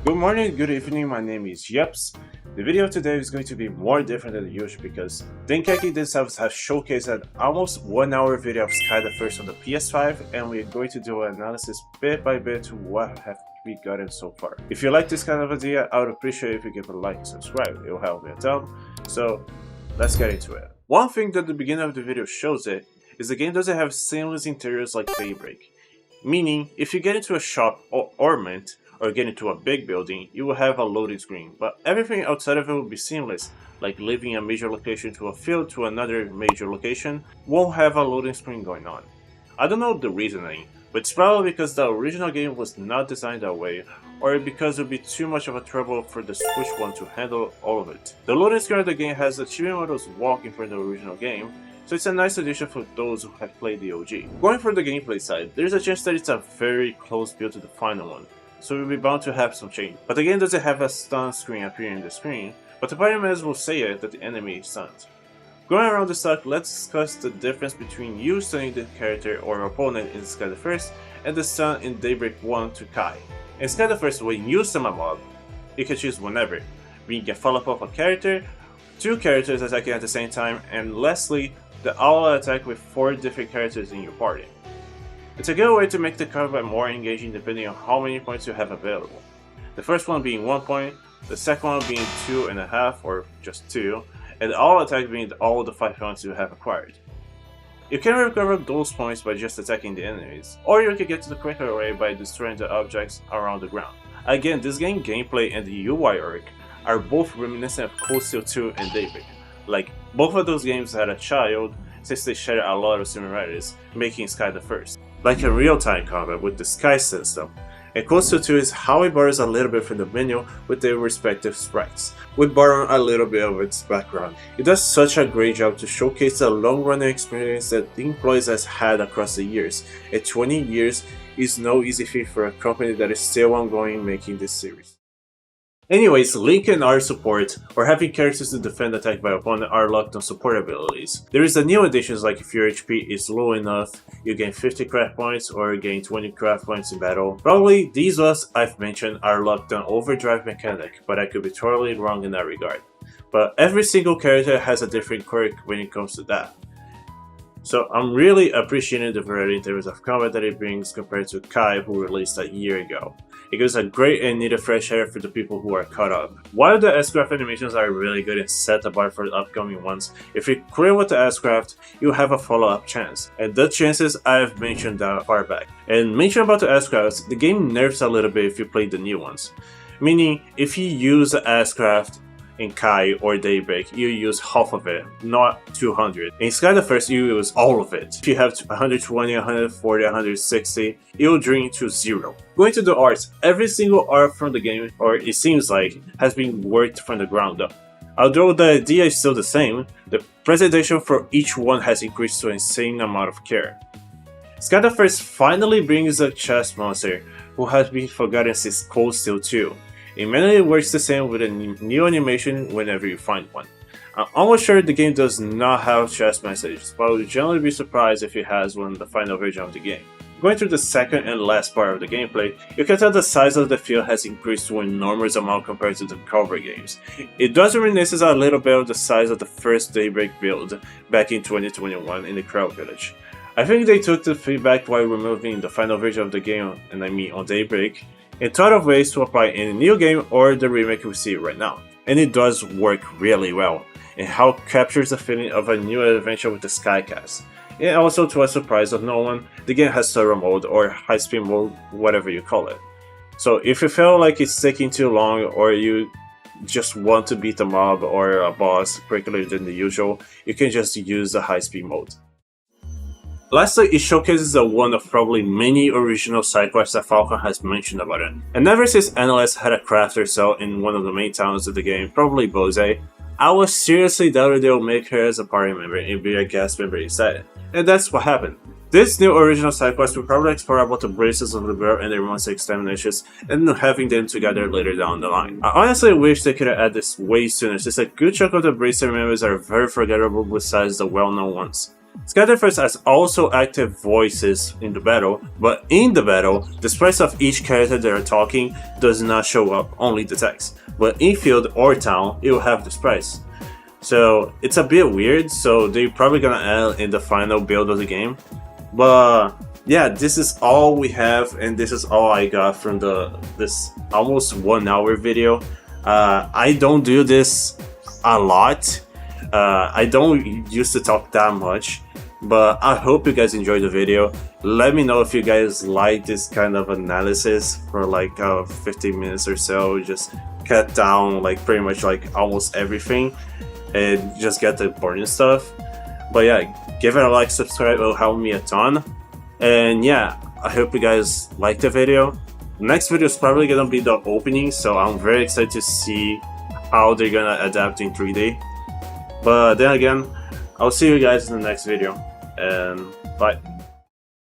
Good morning, good evening, my name is Yeps. The video today is going to be more different than usual because Dengeki themselves have showcased an almost 1 hour video of Sky the First on the PS5, and we're going to do an analysis bit by bit to what have we gotten so far. If you like this kind of idea, I would appreciate if you give a like and subscribe, it will help me a ton. So let's get into it. One thing that the beginning of the video shows it is the game doesn't have seamless interiors like Daybreak. Meaning, if you get into a shop or ornament, or get into a big building, you will have a loading screen, but everything outside of it will be seamless, like leaving a major location to a field to another major location won't have a loading screen going on. I don't know the reasoning, but it's probably because the original game was not designed that way, or because it would be too much of a trouble for the Switch one to handle all of it. The loading screen of the game has achievement models walking from the original game, so it's a nice addition for those who have played the OG. Going for the gameplay side, there's a chance that it's a very close build to the final one, so we'll be bound to have some change. But the game doesn't have a stun screen appearing on the screen, but the parameters will say it that the enemy is stunned. Going around the stock, let's discuss the difference between you stunning the character or opponent in Sky the First and the stun in Daybreak 1 to Kai. In Sky the First, when you stun a mob, you can choose whenever, being a follow-up of a character, 2 characters attacking at the same time, and lastly, the all-out attack with 4 different characters in your party. It's a good way to make the combat more engaging depending on how many points you have available. The first one being 1 point, the second one being 2.5 or just 2, and the all attack being all the 5 points you have acquired. You can recover those points by just attacking the enemies, or you can get to the quicker way by destroying the objects around the ground. Again, this game gameplay and the UI arc are both reminiscent of Cold Steel 2 and Daybreak. Like, both of those games had a child since they share a lot of similarities, making Sky the First. Like a real-time combat with the Sky system, and Cold Steel 2 is how it borrows a little bit from the menu with their respective sprites, with borrowing a little bit of its background. It does such a great job to showcase the long-running experience that the employees has had across the years, and 20 years is no easy feat for a company that is still ongoing making this series. Anyways, Link and R support, or having characters to defend attack by opponent, are locked on support abilities. There is a new additions like if your HP is low enough, you gain 50 craft points or gain 20 craft points in battle. Probably these ones I've mentioned are locked on overdrive mechanic, but I could be totally wrong in that regard. But every single character has a different quirk when it comes to that. So I'm really appreciating the variety in terms of combat that it brings compared to Kai, who released a year ago. It gives a great and needed fresh air for the people who are caught up. While the S-Craft animations are really good and set the bar for the upcoming ones, if you clear with the S-Craft, you have a follow-up chance. And the chances I've mentioned that far back. And mention about the S-Crafts, the game nerfs a little bit if you play the new ones. Meaning, if you use the S-Craft in Kai or Daybreak, you use half of it, not 200. In Sky the First, you use all of it. If you have 120, 140, 160, it will drain to 0. Going to the art, every single art from the game, or it seems like, has been worked from the ground up. Although the idea is still the same, the presentation for each one has increased to an insane amount of care. Sky the First finally brings a chess monster who has been forgotten since Cold Steel 2. In many it works the same with a new animation whenever you find one. I'm almost sure the game does not have chess messages, but I would generally be surprised if it has one in the final version of the game. Going through the second and last part of the gameplay, you can tell the size of the field has increased to an enormous amount compared to the cover games. It does reminisce a little bit of the size of the first Daybreak build back in 2021 in the Crowd Village. I think they took the feedback while removing the final version of the game, and I mean on Daybreak, and thought of ways to apply in a new game or the remake we see right now. And it does work really well, and how it captures the feeling of a new adventure with the Skycast. And also, to a surprise of no one, the game has server mode or high speed mode, whatever you call it. So if you feel like it's taking too long or you just want to beat a mob or a boss quicker than the usual, you can just use the high speed mode. Lastly, it showcases one of probably many original side quests that Falcom has mentioned about it. And ever since Analyst had a crafter cell in one of the main towns of the game, probably Bose, I was seriously doubted they would make her as a party member and be a guest member instead. And that's what happened. This new original side quest will probably explore about the braces of the girl and their monster examinations and having them together later down the line. I honestly wish they could have added this way sooner since a good chunk of the bracer members are very forgettable besides the well-known ones. SIDEQUESTS has also active voices in the battle, but in the battle, the sprites of each character that are talking does not show up, only the text. But in field or town, it will have the sprites. So it's a bit weird, so they're probably gonna add in the final build of the game. But yeah, this is all we have, and this is all I got from this almost 1 hour video. I don't do this a lot. I don't used to talk that much, but I hope you guys enjoyed the video. Let me know if you guys like this kind of analysis for like 15 minutes or so. Just cut down like pretty much like almost everything and just get the important stuff. But yeah, give it a like, subscribe, it will help me a ton. And yeah, I hope you guys liked the video. Next video is probably gonna be the opening, so I'm very excited to see how they're gonna adapt in 3D. But then again, I'll see you guys in the next video, and bye.